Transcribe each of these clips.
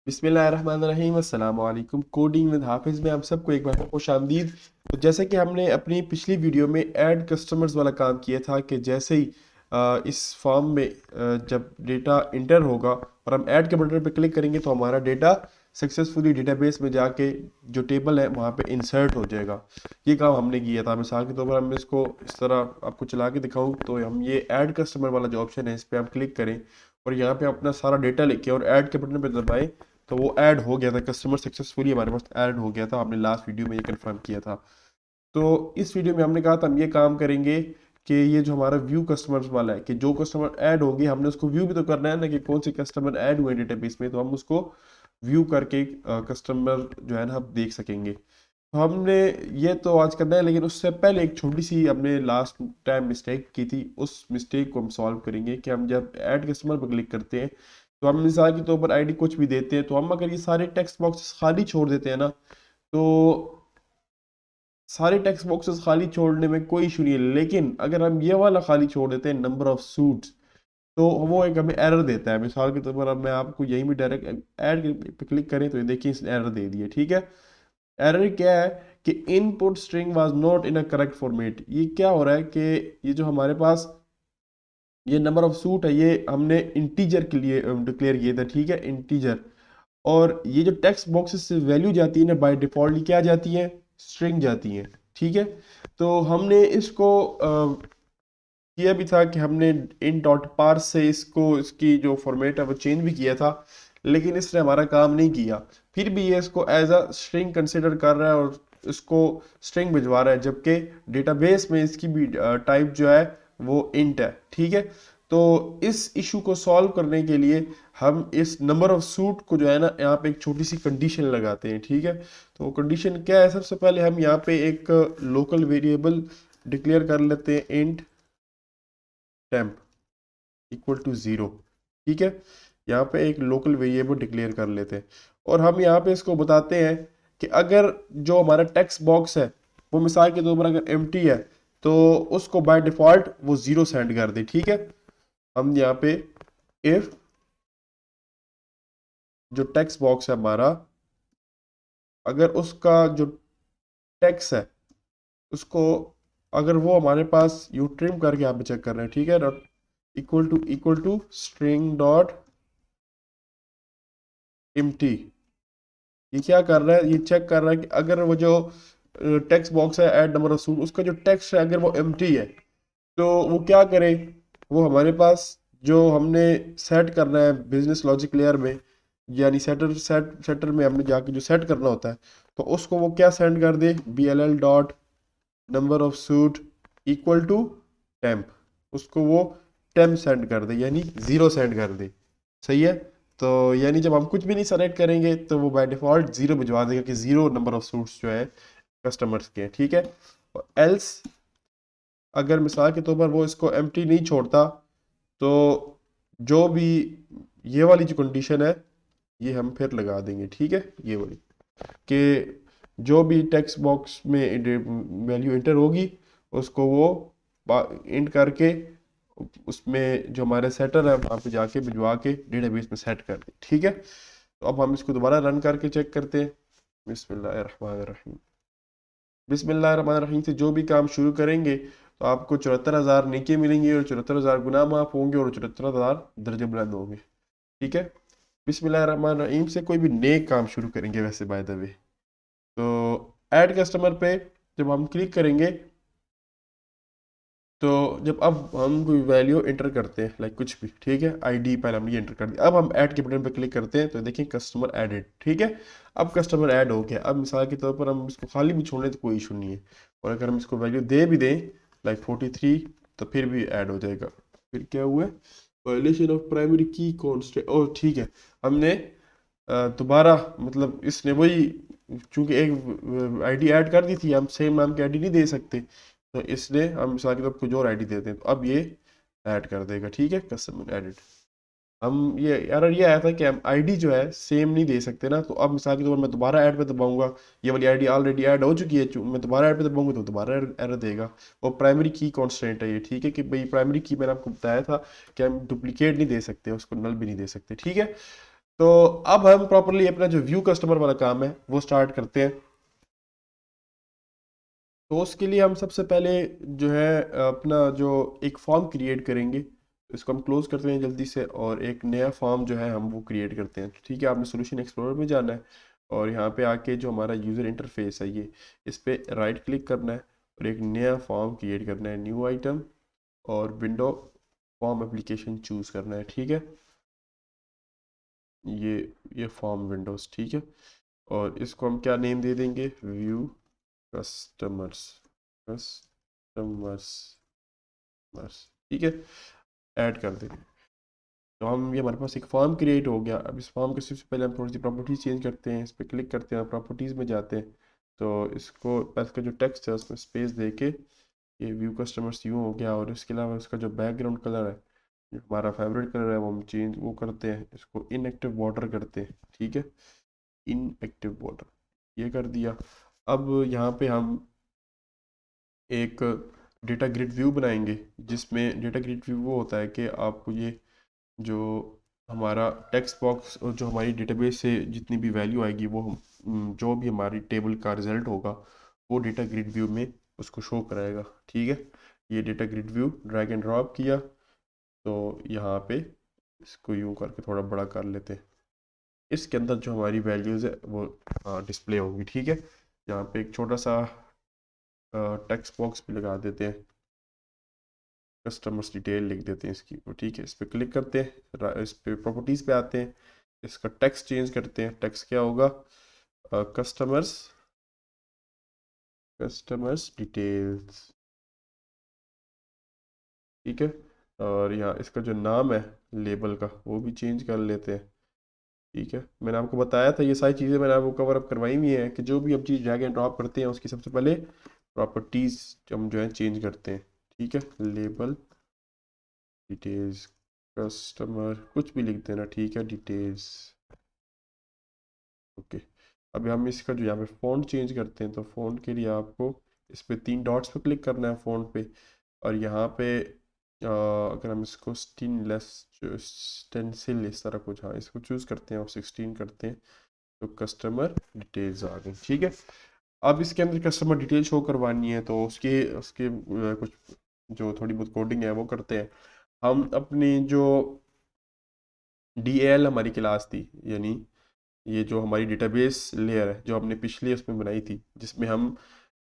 बिस्मिल्लाहिर्रहमानिर्रहीम अस्सलाम वालेकुम। कोडिंग विद हाफिज़ में आप सबको एक बार खुश आमदीद। तो जैसे कि हमने अपनी पिछली वीडियो में ऐड कस्टमर्स वाला काम किया था कि जैसे ही इस फॉर्म में जब डेटा इंटर होगा और हम ऐड के बटन पर क्लिक करेंगे तो हमारा डेटा सक्सेसफुली डेटाबेस में जाके जो टेबल है वहाँ पे इंसर्ट हो जाएगा। ये काम हमने किया था। मिसाल के तौर पर हम इसको इस तरह आपको चला के दिखाऊं तो हम ये ऐड कस्टमर वाला जो ऑप्शन है इस पर हम क्लिक करें और यहाँ पे अपना सारा डेटा लेके और ऐड के बटन पर दबाएं तो वो ऐड हो गया था। कस्टमर सक्सेसफुली हमारे पास ऐड हो गया था। हमने लास्ट वीडियो में ये कंफर्म किया था। तो इस वीडियो में हमने कहा था हम ये काम करेंगे कि ये जो हमारा व्यू कस्टमर्स वाला है कि जो कस्टमर ऐड होंगे हमने उसको व्यू भी तो करना है ना कि कौन से कस्टमर ऐड हुए डेटाबेस में, तो हम उसको व्यू करके कस्टमर जो है ना हम देख सकेंगे। तो हमने ये तो आज करना है, लेकिन उससे पहले एक छोटी सी हमने लास्ट टाइम मिस्टेक की थी। उस मिस्टेक को हम सॉल्व करेंगे कि हम जब ऐड कस्टमर पर क्लिक करते हैं तो हम मिसाल के तौर पर आईडी कुछ भी देते हैं, तो हम अगर ये सारे टेक्स्ट बॉक्सेस खाली छोड़ देते हैं ना, तो सारे टेक्स्ट बॉक्सेस खाली छोड़ने में कोई इशू नहीं है। लेकिन अगर हम ये वाला खाली छोड़ देते हैं नंबर ऑफ सूट्स, तो वो एक हमें एरर देता है। मिसाल के तौर पर अब मैं आपको यहीं भी डायरेक्ट ऐड पे क्लिक करें तो ये देखिए इसने एरर दे दिया। ठीक है, एरर क्या है कि input string was not in a correct format. ये क्या हो रहा है कि ये जो हमारे पास ये नंबर ऑफ सूट है ये हमने इंटीजर के लिए डिक्लेयर किया था। ठीक है, इंटीजर। और ये जो टेक्स्ट बॉक्सेस से वैल्यू जाती है ना बाय डिफॉल्ट क्या जाती है, स्ट्रिंग जाती है। ठीक है, तो हमने इसको किया भी था कि हमने इन डॉट पार्स से इसको इसकी जो फॉर्मेट है वो चेंज भी किया था, लेकिन इसने हमारा काम नहीं किया। फिर भी ये इसको एज अ स्ट्रिंग कंसिडर कर रहा है और इसको स्ट्रिंग भिजवा रहा है, जबकि डेटाबेस में इसकी भी टाइप जो है वो इंट है। ठीक है, तो इस इशू को सॉल्व करने के लिए हम इस नंबर ऑफ सूट को जो है ना यहाँ पे एक छोटी सी कंडीशन लगाते हैं। ठीक है, तो कंडीशन क्या है, सबसे पहले हम यहाँ पे एक लोकल वेरिएबल डिक्लेयर कर लेते हैं इंट टेम्प इक्वल टू 0। ठीक है, यहाँ पे एक लोकल वेरिएबल डिक्लेयर कर लेते हैं और हम यहाँ पे इसको बताते हैं कि अगर जो हमारा टेक्स्ट बॉक्स है वो मिसाल के तौर पर अगर एम्प्टी है तो उसको बाय डिफॉल्ट वो 0 सेंड कर दे। ठीक है, हम यहाँ पे इफ जो टेक्स्ट बॉक्स है हमारा अगर उसका जो टेक्स्ट है उसको अगर वो हमारे पास यू ट्रिम करके यहाँ पे चेक कर रहे हैं। ठीक है, dot equal to string dot empty. ये क्या कर रहा है, ये चेक कर रहा है कि अगर वो जो टेक्स्ट बॉक्स है ऐड नंबर ऑफ सूट उसका जो टेक्स्ट है अगर वो एम्प्टी है तो वो क्या करे, वो हमारे पास जो हमने सेट करना है बिजनेस लॉजिक लेयर में यानी सेटर में हमने जाके जो सेट करना होता है तो उसको वो क्या सेंड कर दे, B L L dot number of suit equal to temp. उसको वो टेम्प सेंड कर दे यानी 0 सेंड कर दे। सही है, तो यानी जब हम कुछ भी नहीं सेलेक्ट करेंगे तो वो बाय डिफॉल्ट 0 भिजवा देगा कि 0 नंबर ऑफ सूट्स जो है कस्टमर्स के हैं। ठीक है, और एल्स अगर मिसाल के तौर पर वो इसको एम्प्टी नहीं छोड़ता तो जो भी ये वाली जो कंडीशन है ये हम फिर लगा देंगे। ठीक है, ये वाली कि जो भी टेक्स्ट बॉक्स में वैल्यू इंटर होगी उसको वो इंट करके उसमें जो हमारे सेटर है वहाँ पे जाके भिजवा के डेटाबेस में सेट कर दे। ठीक है, तो अब हम इसको दोबारा रन करके चेक करते हैं। बिस्मिल्लाहिर्रहमानिर्रहीम। बिस्मिल्लाहिर्रहमानिर्रहीम से जो भी काम शुरू करेंगे तो आपको 74,000 नेकी मिलेंगी और 74,000 गुनाह माफ होंगे और 74,000 दर्जे बुलंद होंगे। ठीक है, बिस्मिल्लाहिर्रहमानिर्रहीम से कोई भी नेक काम शुरू करेंगे वैसे बाय द वे। तो ऐड कस्टमर पे जब हम क्लिक करेंगे तो जब अब हम कोई वैल्यू एंटर करते हैं लाइक कुछ भी, ठीक है, आईडी पहले हमने एंटर कर दिया। अब हम ऐड के बटन पर क्लिक करते हैं तो देखिए कस्टमर एडेड। ठीक है, अब कस्टमर ऐड हो गया। अब मिसाल के तौर पर हम इसको खाली भी छोड़ दें तो कोई इशू नहीं है, और अगर हम इसको वैल्यू दे भी दें लाइक 43 तो फिर भी ऐड हो जाएगा। फिर क्या हुआ, वायलेशन ऑफ प्राइमरी की कॉन्स्टेंट। ओह ठीक है, हमने दोबारा मतलब इसने वही चूंकि एक आईडी ऐड कर दी थी, हम सेम नाम की आईडी नहीं दे सकते, तो इसलिए हम मिसाल के तौर पर कुछ और आईडी देते हैं तो अब ये ऐड कर देगा। ठीक है, कस्टमर एडिट। हम ये एरर ये आया था कि हम आईडी जो है सेम नहीं दे सकते ना, तो अब मिसाल के तौर पर मैं दोबारा ऐड पे दबाऊंगा, ये वाली आईडी ऑलरेडी ऐड हो चुकी है, मैं दोबारा ऐड पे दबाऊंगा तो दोबारा एरर देगा। और प्राइमरी की कॉन्स्टेंट है ये। ठीक है, कि भाई प्राइमरी की मैंने आपको बताया था कि हम डुप्लीकेट नहीं दे सकते, उसको नल भी नहीं दे सकते। ठीक है, तो अब हम प्रॉपरली अपना जो व्यू कस्टमर वाला काम है वो स्टार्ट करते हैं। तो उसके लिए हम सबसे पहले जो है अपना जो एक फॉर्म क्रिएट करेंगे, इसको हम क्लोज करते हैं जल्दी से, और एक नया फॉर्म जो है हम वो क्रिएट करते हैं। ठीक है, आपने सोल्यूशन एक्सप्लोरर में जाना है और यहाँ पे आके जो हमारा यूज़र इंटरफेस है ये, इस पे राइट क्लिक करना है और एक नया फॉर्म क्रिएट करना है, न्यू आइटम, और विंडो फॉर्म एप्लीकेशन चूज़ करना है। ठीक है, ये ये फॉर्म विंडोज़, ठीक है, और इसको हम क्या नेम दे देंगे, व्यू कस्टमर्स, कस्टमर्स बस, ठीक है, ऐड कर देंगे। तो हम ये हमारे पास एक फॉर्म क्रिएट हो गया। अब इस फॉर्म के सबसे पहले हम थोड़ी सी प्रॉपर्टीज चेंज करते हैं, इस पर क्लिक करते हैं, प्रॉपर्टीज़ में जाते हैं। तो इसको पहले इसका जो टेक्स्ट है उसमें स्पेस दे के ये व्यू कस्टमर्स यूँ हो गया, और इसके अलावा इसका जो बैकग्राउंड कलर है, जो हमारा फेवरेट कलर है, वो हम चेंज वो करते हैं, इसको इनएक्टिव बॉर्डर करते हैं। ठीक है, इनएक्टिव बॉर्डर ये कर दिया। अब यहाँ पे हम एक डेटा ग्रिड व्यू बनाएंगे, जिसमें डेटा ग्रिड व्यू वो होता है कि आपको ये जो हमारा टेक्स्ट बॉक्स और जो हमारी डेटाबेस से जितनी भी वैल्यू आएगी वो जो भी हमारी टेबल का रिजल्ट होगा वो डेटा ग्रिड व्यू में उसको शो कराएगा। ठीक है, ये data grid view drag and drop किया, तो यहाँ पे इसको यूँ करके थोड़ा बड़ा कर लेते हैं। इसके अंदर जो हमारी वैल्यूज़ है वो डिस्प्ले होंगी। ठीक है, यहाँ पे एक छोटा सा टेक्स्ट बॉक्स भी लगा देते हैं, कस्टमर्स डिटेल लिख देते हैं इसकी। ठीक है, इस पर क्लिक करते हैं, इस पर प्रॉपर्टीज़ पे आते हैं, इसका टेक्स्ट चेंज करते हैं। टेक्स्ट क्या होगा, कस्टमर्स, कस्टमर्स डिटेल्स। ठीक है, और यहाँ इसका जो नाम है लेबल का वो भी चेंज कर लेते हैं। ठीक है, मैंने आपको बताया था ये सारी चीज़ें मैंने आपको कवर अप करवाई हुई हैं कि जो भी हम चीज़ ड्रैग एंड ड्रॉप करते हैं उसकी सबसे पहले प्रॉपर्टीज़ हम जो है चेंज करते हैं। ठीक है, लेबल, डिटेल्स, कस्टमर, कुछ भी लिख देना। ठीक है, डिटेल्स, ओके। अभी हम इसका जो यहाँ पे फ़ॉन्ट चेंज करते हैं, तो फ़ॉन्ट के लिए आपको इस पे 3 डॉट्स पे क्लिक करना है फ़ॉन्ट पे, और यहाँ पे अगर हम इसको स्टेनलेस स्टेंसिल इस तरह कुछ, हाँ इसको चूज़ करते हैं और 16 करते हैं, तो कस्टमर डिटेल्स आ गई। ठीक है, अब इसके अंदर कस्टमर डिटेल शो करवानी है, तो उसके उसके कुछ जो थोड़ी बहुत कोडिंग है वो करते हैं। हम अपनी जो DAL हमारी क्लास थी, यानी ये जो हमारी डेटाबेस लेयर है जो हमने पिछले उसमें बनाई थी, जिसमें हम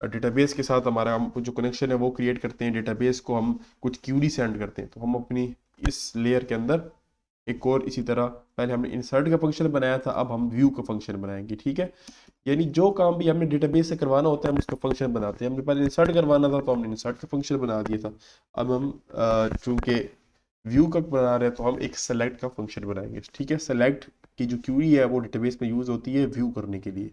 डेटाबेस के साथ हमारा हम जो कनेक्शन है वो क्रिएट करते हैं, डेटाबेस को हम कुछ क्यूरी सेंड करते हैं, तो हम अपनी इस लेयर के अंदर एक और इसी तरह, पहले हमने इंसर्ट का फंक्शन बनाया था, अब हम व्यू का फंक्शन बनाएंगे। ठीक है, यानी जो काम भी हमने डेटाबेस से करवाना होता है हम उसका फंक्शन बनाते हैं। हमने पहले इंसर्ट करवाना था तो हमने इंसर्ट का फंक्शन बना दिया था। अब हम चूंकि व्यू का बना रहे हैं तो हम एक सेलेक्ट का फंक्शन बनाएंगे। ठीक है, सेलेक्ट की जो क्यूरी है वो डेटाबेस में यूज़ होती है व्यू करने के लिए।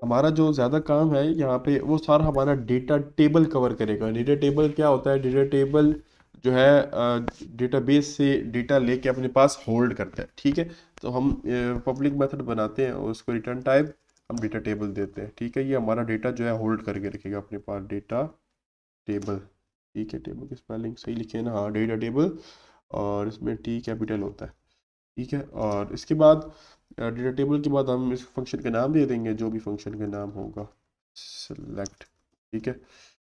हमारा जो ज़्यादा काम है यहाँ पे वो सारा हमारा डेटा टेबल कवर करेगा। डेटा टेबल क्या होता है, डेटा टेबल जो है डेटाबेस से डेटा लेके अपने पास होल्ड करता है। ठीक है, तो हम पब्लिक मेथड बनाते हैं और उसको रिटर्न टाइप हम डेटा टेबल देते हैं। ठीक है, ये हमारा डेटा जो है होल्ड करके रखेगा अपने पास, डेटा टेबल। ठीक है, टेबल की स्पेलिंग सही लिखे ना, हाँ डेटा टेबल, और इसमें टी कैपिटल होता है। ठीक है, और इसके बाद डेटा टेबल के बाद हम इस फंक्शन का नाम दे देंगे, जो भी फंक्शन का नाम होगा, सेलेक्ट। ठीक है,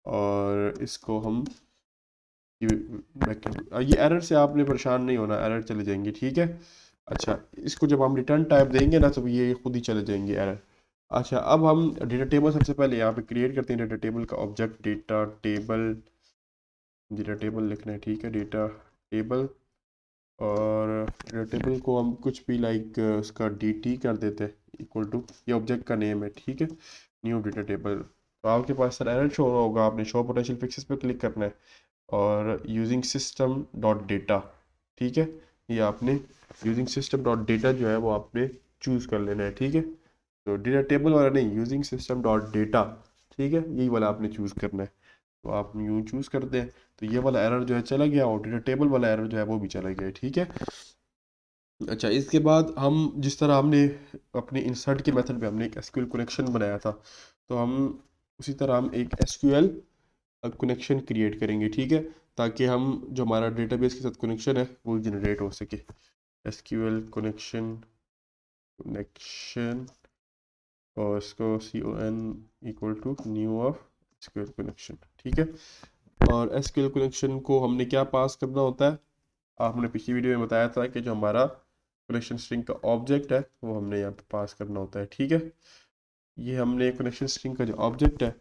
और इसको हम ये एरर से आपने परेशान नहीं होना, एरर चले जाएंगे। ठीक है, अच्छा इसको जब हम रिटर्न टाइप देंगे ना तो ये खुद ही चले जाएंगे एरर। अच्छा, अब हम डेटा टेबल सबसे पहले यहाँ पे क्रिएट करते हैं, डेटा टेबल का object data table, data table लिखना है। ठीक है, डेटा टेबल, और डेटा टेबल को हम कुछ भी लाइक उसका DT कर देते हैं, इक्वल टू, ये ऑब्जेक्ट का नेम है। ठीक है, न्यू डेटा टेबल। तो आपके पास सर एरर शो होगा, आपने शो पोटेंशियल फिक्सेस पे क्लिक करना है और यूजिंग सिस्टम डॉट डेटा। ठीक है, ये आपने यूजिंग सिस्टम डॉट डेटा जो है वो आपने चूज़ कर लेना है। ठीक है, तो डेटा टेबल वाला नहीं, यूजिंग सिस्टम डॉट डेटा। ठीक है, यही वाला आपने चूज़ करना है, तो आप यूँ चूज़ करते हैं तो ये वाला एरर जो है चला गया, और डेटा टेबल वाला एरर जो है वो भी चला गया। ठीक है, अच्छा इसके बाद हम जिस तरह हमने अपने इंसर्ट के मेथड पे हमने एक SQL कनेक्शन बनाया था, तो हम उसी तरह हम एक SQL कनेक्शन क्रिएट करेंगे। ठीक है, ताकि हम जो हमारा डेटाबेस के साथ कनेक्शन है वो जनरेट हो सके। SQL कनेक्शन और इसको CON equal to new of SQL connection, ठीक है। और SQL कनेक्शन को हमने क्या पास करना होता है, आपने पिछली वीडियो में बताया था कि जो हमारा कनेक्शन स्ट्रिंग का ऑब्जेक्ट है वो हमने यहाँ पे पास करना होता है, ठीक है। ये हमने कनेक्शन स्ट्रिंग का जो ऑब्जेक्ट है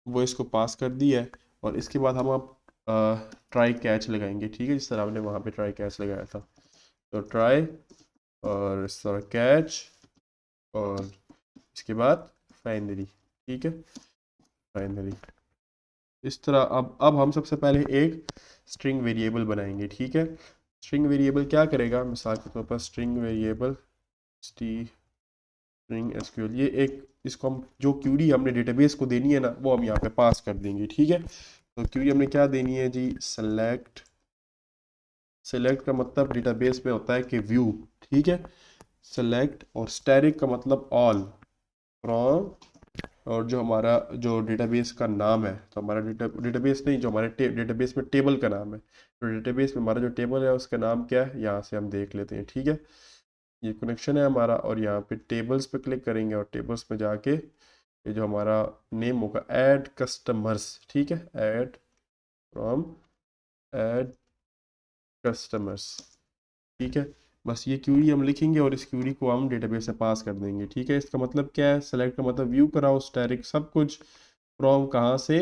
वो इसको पास कर दिया है, और इसके बाद हम अब ट्राई कैच लगाएंगे, ठीक है, जिस तरह हमने वहाँ पे ट्राई कैच लगाया था। तो ट्राई और इस तरह कैच और इसके बाद फाइनली, ठीक है, फाइनली इस तरह। अब हम सबसे पहले एक स्ट्रिंग वेरिएबल बनाएंगे, ठीक है। स्ट्रिंग वेरिएबल क्या करेगा, मिसाल के तौर पर स्ट्रिंग वेरिएबल स्ट्रिंग एसक्यूएल, ये एक इसको हम जो क्यूरी हमने डेटाबेस को देनी है ना वो हम यहाँ पे पास कर देंगे, ठीक है। तो क्यूरी हमने क्या देनी है जी, सेलेक्ट। सेलेक्ट का मतलब डेटाबेस में होता है कि व्यू, ठीक है। सेलेक्ट और स्टैटिक का मतलब ऑल फ्रॉम, और जो हमारा जो डेटाबेस का नाम है, तो हमारा डेटाबेस नहीं, जो हमारे डेटाबेस में टेबल का नाम है, तो डेटाबेस में हमारा जो टेबल है उसका नाम क्या है, यहाँ से हम देख लेते हैं, ठीक है। ये कनेक्शन है हमारा, और यहाँ पे टेबल्स पे क्लिक करेंगे और टेबल्स में जाके ये जो हमारा नेम होगा ऐड कस्टमर्स, ठीक है, ऐड फ्रॉम ऐड कस्टमर्स, ठीक है। बस ये क्यूरी हम लिखेंगे और इस क्यूरी को हम डेटाबेस से पास कर देंगे, ठीक है। इसका मतलब क्या है, सेलेक्ट का मतलब व्यू कराओ, स्टैटिक सब कुछ, फ्रॉम कहाँ से,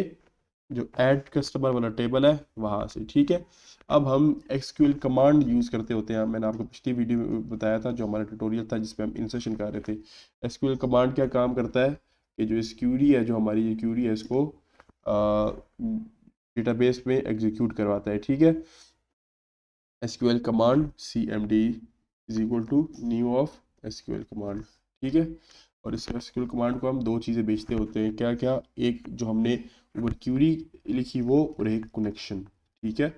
जो ऐड कस्टमर वाला टेबल है वहाँ से, ठीक है। अब हम SQL कमांड यूज़ करते होते हैं, मैंने आपको पिछली वीडियो में बताया था, जो हमारा ट्यूटोरियल था जिसमें हम इंसर्शन कर रहे थे। SQL कमांड क्या काम करता है कि जो इस क्यूरी है, जो हमारी ये क्यूरी है, इसको डेटाबेस में एग्जीक्यूट करवाता है, ठीक है। SQL command CMD is equal to new of SQL command, ठीक है। और इस SQL कमांड को हम दो चीज़ें भेजते होते हैं, क्या क्या, एक जो हमने ऊपर क्यूरी लिखी वो, और एक कनेक्शन, ठीक है।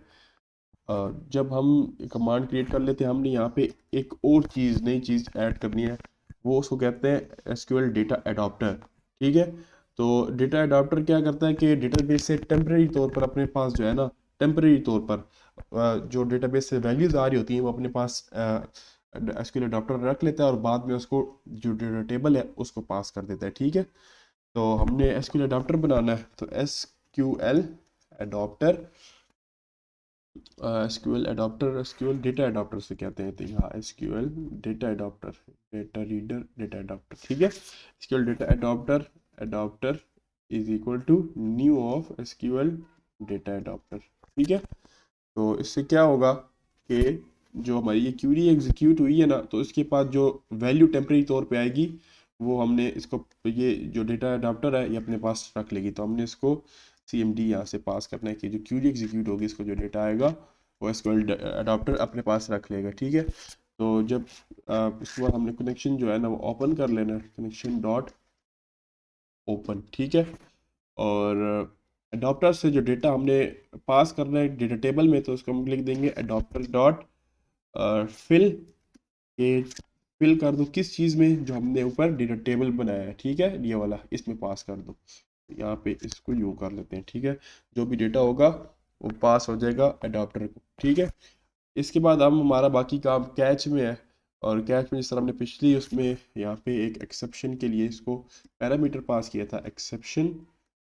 जब हम कमांड क्रिएट कर लेते हैं, हमने यहाँ पे एक और चीज़, नई चीज़ ऐड करनी है, वो उसको कहते हैं SQL डेटा अडॉप्टर, ठीक है। तो डेटा अडॉप्टर क्या करता है कि डेटाबेस से टेम्परेरी तौर पर अपने पास जो है ना, टेम्परेरी तौर पर जो डेटाबेस से वैल्यूज़ आ रही होती हैं वो अपने पास SQL अडॉप्टर रख लेता है, और बाद में उसको जो डेटा टेबल है उसको पास कर देता है, ठीक है। तो हमने SQL अडॉप्टर बनाना है, तो SQL adapter, SQL data adapter से कहते हैं, तो यहाँ SQL data adapter, data reader data adapter, ठीक है। SQL data adapter adapter is equal to new of SQL data adapter, ठीक है। तो इससे क्या होगा कि जो हमारी ये क्यूरी एग्जीक्यूट हुई है ना, तो इसके पास जो वैल्यू टेम्परेरी तौर पे आएगी वो हमने इसको, ये जो डेटा अडाप्टर है ये अपने पास रख लेगी, तो हमने इसको CMD यहाँ से पास करना है कि जो क्यूरी एग्जीक्यूट होगी इसको जो डेटा आएगा वो इसको अडाप्टर अपने पास रख लेगा, ठीक है। तो जब इसके बाद हमने कनेक्शन जो है ना वो ओपन कर लेना है, कनेक्शन डॉट ओपन, ठीक है। और अडॉप्टर से जो डेटा हमने पास करना है डेटा टेबल में, तो उसको हम लिख देंगे अडॉप्टर डॉट फिल, ये फिल कर दो किस चीज़ में, जो हमने ऊपर डेटा टेबल बनाया है, ठीक है, ये वाला इसमें पास कर दो। यहाँ पे इसको यू कर लेते हैं, ठीक है। जो भी डेटा होगा वो पास हो जाएगा अडॉप्टर को, ठीक है। इसके बाद हम हमारा बाकी काम कैच में है, और कैच में जिस तरह हमने पिछली उसमें यहाँ पे एक एक्सेप्शन के लिए इसको पैरामीटर पास किया था, एक्सेप्शन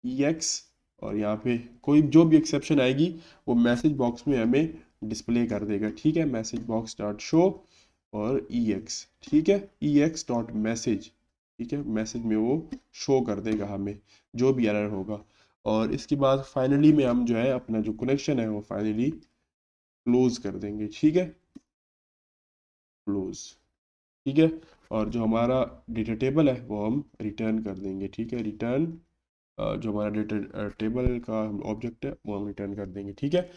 EX, और यहाँ पे कोई जो भी एक्सेप्शन आएगी वो मैसेज बॉक्स में हमें डिस्प्ले कर देगा, ठीक है। मैसेज बॉक्स डॉट शो और EX, ठीक है, EX डॉट मैसेज, ठीक है, मैसेज में वो शो कर देगा हमें जो भी एरर होगा। और इसके बाद फाइनली में हम जो है अपना जो कनेक्शन है वो फाइनली क्लोज कर देंगे, ठीक है, क्लोज, ठीक है। और जो हमारा डेटा टेबल है वो हम रिटर्न कर देंगे, ठीक है, रिटर्न जो हमारा डेटा टेबल का ऑब्जेक्ट है वो हम रिटर्न कर देंगे, ठीक है।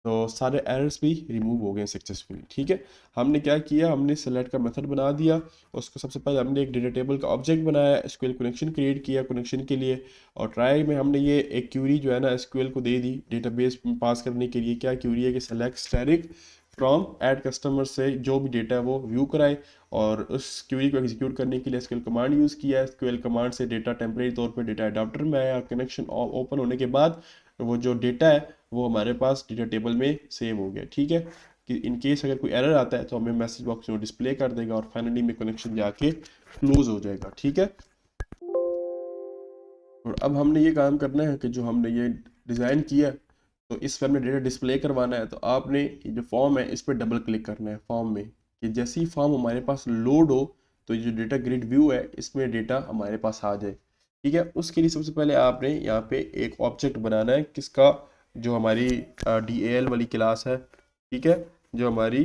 तो सारे एरर्स भी रिमूव हो गए सक्सेसफुली, ठीक है। हमने क्या किया, हमने सेलेक्ट का मेथड बना दिया, उसको सबसे पहले हमने एक डेटा टेबल का ऑब्जेक्ट बनाया, SQL कनेक्शन क्रिएट किया कनेक्शन के लिए, और ट्राई में हमने ये एक क्यूरी जो है ना SQL को दे दी डेटाबेस में पास करने के लिए। क्या क्यूरी है कि select static from add customer से जो भी डेटा है वो व्यू कराए, और उस क्यूरी को एग्जीक्यूट करने के लिए SQL कमांड यूज़ किया। SQL कमांड से डेटा टेम्परेरी तौर पर डेटा अडाप्टर में आया, कनेक्शन ओपन होने के बाद वो जो डेटा है वो हमारे पास डेटा टेबल में सेव हो गया, ठीक है। कि इन केस अगर कोई एरर आता है तो हमें मैसेज बॉक्स में डिस्प्ले कर देगा और फाइनली में कनेक्शन जाके क्लोज हो जाएगा। ठीक है, और अब हमने ये काम करना है कि जो हमने ये डिज़ाइन किया तो इस पर हमें डेटा डिस्प्ले करवाना है। तो आपने ये जो फॉर्म है इस पर डबल क्लिक करना है फॉर्म में, कि जैसे ही फॉर्म हमारे पास लोड हो तो ये जो डेटा ग्रिड व्यू है इसमें डेटा हमारे पास आ जाए। ठीक है, उसके लिए सबसे पहले आपने यहाँ पे एक ऑब्जेक्ट बनाना है, किसका, जो हमारी DAL वाली क्लास है। ठीक है, जो हमारी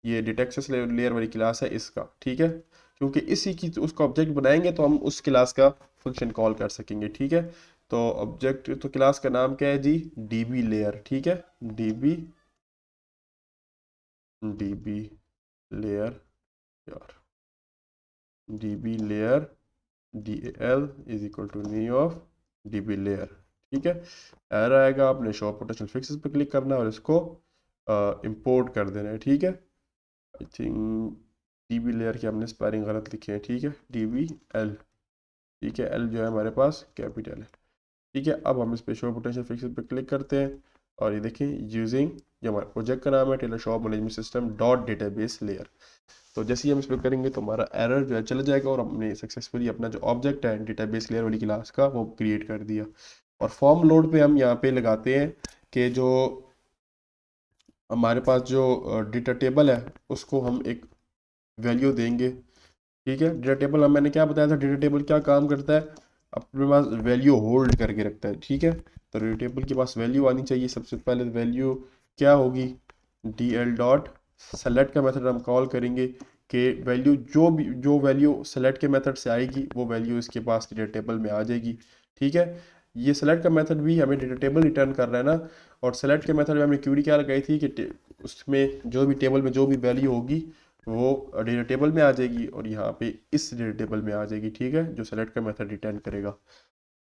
ये डेटा एक्सेस लेयर वाली क्लास है इसका। ठीक है, क्योंकि इसी की उसका ऑब्जेक्ट बनाएंगे तो हम उस क्लास का फंक्शन कॉल कर सकेंगे। ठीक है, तो ऑब्जेक्ट तो क्लास का नाम क्या है जी, DB लेयर। ठीक है, DB लेयर यार, DB layer DAL is equal to new of DB layer. ठीक है, एरर आएगा, आपने शो पोटेंशियल फिक्सेस पे क्लिक करना है और इसको इंपोर्ट कर देना है। ठीक है, आई थिंक DB लेयर की हमने स्पेलिंग गलत लिखी है। ठीक है, DBL। ठीक है, L जो है हमारे पास कैपिटल है। ठीक है, अब हम इस पे शो पोटेंशियल फिक्सेस पे क्लिक करते हैं और ये देखिए यूजिंग, जो हमारा प्रोजेक्ट का नाम है Taylor shop management system dot database layer. तो जैसे ही हम इस पर करेंगे तो हमारा एरर जो है चला जाएगा और हमने सक्सेसफुली अपना जो ऑब्जेक्ट है डेटाबेस लेयर वाली क्लास का वो क्रिएट कर दिया। और फॉर्म लोड पे हम यहाँ पे लगाते हैं कि जो हमारे पास जो डेटा टेबल है उसको हम एक वैल्यू देंगे। ठीक है, डेटा टेबल हम, मैंने क्या बताया था, डेटा टेबल क्या काम करता है, अपने पास वैल्यू होल्ड करके रखता है। ठीक है, तो डेटा टेबल के पास वैल्यू आनी चाहिए। सबसे पहले वैल्यू क्या होगी, DL डॉट सेलेक्ट का मेथड हम कॉल करेंगे कि वैल्यू जो वैल्यू सेलेक्ट के मेथड से आएगी वो वैल्यू इसके पास डेटा टेबल में आ जाएगी। ठीक है, ये सेलेक्ट का मेथड भी हमें डेटा टेबल रिटर्न कर रहा है ना, और सेलेक्ट के मेथड में हमने क्यूरी क्या लगाई थी कि उसमें जो भी टेबल में जो भी वैल्यू होगी वो डेटा टेबल में आ जाएगी और यहाँ पे इस डेटा टेबल में आ जाएगी। ठीक है, जो सेलेक्ट का मेथड रिटर्न करेगा।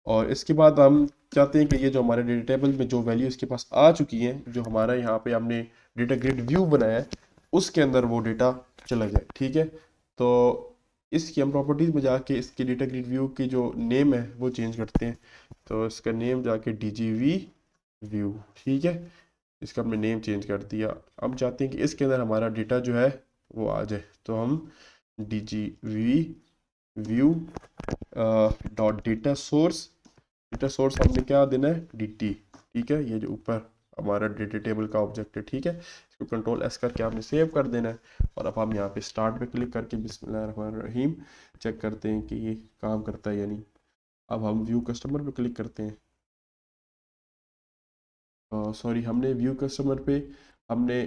और इसके बाद हम चाहते हैं कि ये जो हमारे डेटा टेबल में जो वैल्यू इसके पास आ चुकी हैं, जो हमारा यहाँ पे हमने डेटा ग्रिड व्यू बनाया है उसके अंदर वो डेटा चला जाए। ठीक है, तो इसकी हम प्रॉपर्टीज़ में जाके इसकी डेटा ग्रिड व्यू की जो नेम है वो चेंज करते हैं। तो इसका नेम जाके DGV व्यू। ठीक है, इसका हमने नेम चेंज कर दिया। हम चाहते हैं कि इसके अंदर हमारा डेटा जो है वो आ जाए, तो हम DGV view dot data source हमने क्या देना है, DT। ठीक है, ये जो ऊपर हमारा डेटा टेबल का ऑब्जेक्ट है। ठीक है, इसको Ctrl+S करके आपने सेव कर देना है और अब हम यहाँ पे स्टार्ट पे क्लिक करके बिस्मिल्लाहिर्रहमानिर्रहीम चेक करते हैं कि ये काम करता है या नहीं। अब हम व्यू कस्टमर पे क्लिक करते हैं। सॉरी, हमने व्यू कस्टमर पे हमने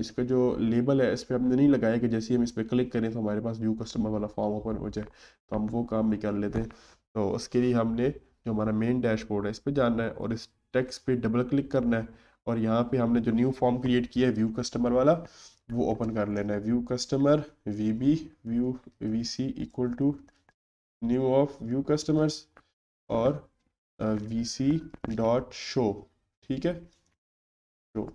इसका जो लेबल है इस पर हमने नहीं लगाया कि जैसे ही हम इस पर क्लिक करें तो हमारे पास व्यू कस्टमर वाला फॉर्म ओपन हो जाए। तो हम वो काम भी कर लेते हैं। तो उसके लिए हमने जो हमारा मेन डैशबोर्ड है इस पर जाना है और इस टेक्स्ट पे डबल क्लिक करना है और यहाँ पे हमने जो न्यू फॉर्म क्रिएट किया है व्यू कस्टमर वाला वो ओपन कर लेना है। View customer VB view VC equal to new of view customers और VC डॉट शो। ठीक है, तो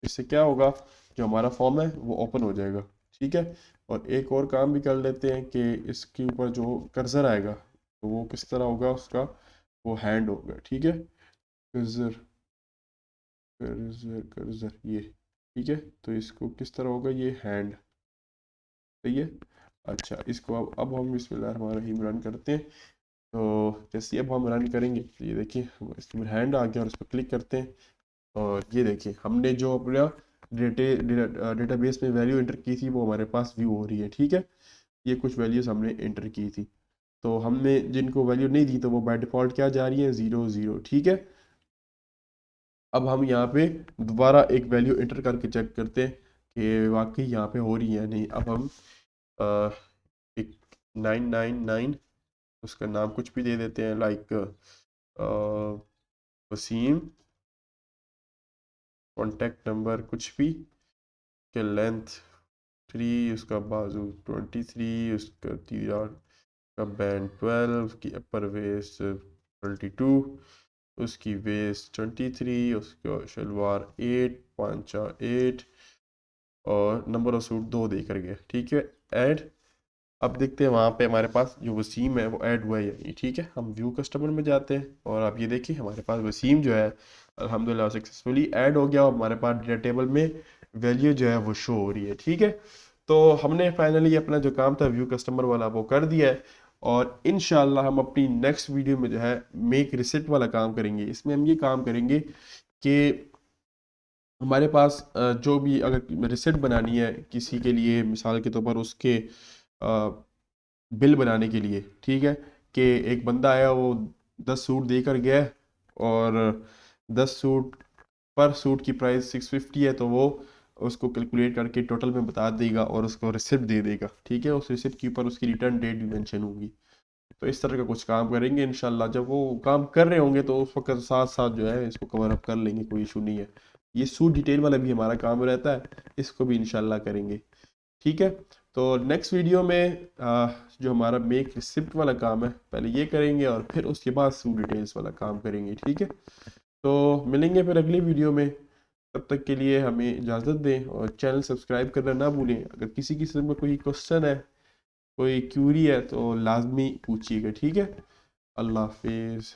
इससे क्या होगा, जो हमारा फॉर्म है वो ओपन हो जाएगा। ठीक है, और एक और काम भी कर लेते हैं कि इसके ऊपर जो कर्सर आएगा तो वो किस तरह होगा, उसका वो हैंड होगा। ठीक है, कर्सर कर्सर कर्सर ये। ठीक है, तो इसको किस तरह होगा, ये हैंड। सही है, अच्छा इसको अब हम बिस्मिल्लाहिर्रहमानिर्रहीम रन करते हैं। तो जैसे अब हम रन करेंगे तो ये देखिए इसके ऊपर हैंड आ गया और इस पर क्लिक करते हैं और ये देखिए हमने जो अपना डेटाबेस में वैल्यू एंटर की थी वो हमारे पास व्यू हो रही है। ठीक है, ये कुछ वैल्यूज हमने एंटर की थी, तो हमने जिनको वैल्यू नहीं दी तो वो बाय डिफ़ॉल्ट क्या जा रही है, 0 0। ठीक है, अब हम यहाँ पे दोबारा एक वैल्यू एंटर करके चेक करते हैं कि वाकई यहाँ पे हो रही है नहीं। अब हम एक 999 उसका नाम कुछ भी दे देते हैं, लाइक वसीम, कॉन्टेक्ट नंबर कुछ भी, के लेंथ 3, उसका बाजू 23, उसका तीरा का बैंड 12, उसकी अपर वेस्ट 22, उसकी वेस्ट 23, उसका शलवार 8 पांचा 8 और नंबर ऑफ सूट 2 देकर गए। ठीक है, ऐड। अब देखते हैं वहाँ पे हमारे पास जो वसीम है वो ऐड हुआ है या नहीं। ठीक है, हम व्यू कस्टमर में जाते हैं और आप ये देखिए हमारे पास वसीम जो है अल्हम्दुलिल्लाह सक्सेसफुली ऐड हो गया और हमारे पास डेटा टेबल में वैल्यू जो है वो शो हो रही है। ठीक है, तो हमने फाइनली अपना जो काम था व्यू कस्टमर वाला वो कर दिया है, और इंशाल्लाह हम अपनी नेक्स्ट वीडियो में जो है मेक रिसिप्ट वाला काम करेंगे। इसमें हम ये काम करेंगे कि हमारे पास जो भी अगर रिसिप्ट बनानी है किसी के लिए, मिसाल के तौर पर उसके बिल बनाने के लिए, ठीक है, कि एक बंदा आया वो 10 सूट देकर गया है, और 10 सूट पर सूट की प्राइस 650 है, तो वो उसको कैलकुलेट करके टोटल में बता देगा और उसको रिसिप्ट दे देगा। ठीक है, उस रिसिप्ट के ऊपर उसकी रिटर्न डेट भी मेंशन होगी। तो इस तरह का कुछ काम करेंगे इंशाल्लाह। जब वो काम कर रहे होंगे तो उस वक्त साथ साथ जो है इसको कवर अप कर लेंगे, कोई इशू नहीं है। ये सूट डिटेल वाला भी हमारा काम रहता है, इसको भी इंशाल्लाह करेंगे। ठीक है, तो नेक्स्ट वीडियो में जो हमारा मेक रिसिप्ट वाला काम है पहले ये करेंगे, और फिर उसके बाद सूट डिटेल्स वाला काम करेंगे। ठीक है, तो मिलेंगे फिर अगली वीडियो में। तब तक के लिए हमें इजाज़त दें, और चैनल सब्सक्राइब करना ना भूलें। अगर किसी किस्म का कोई क्वेश्चन है, कोई क्यूरी है, तो लाजमी पूछिएगा। ठीक है, अल्लाह हाफिज़।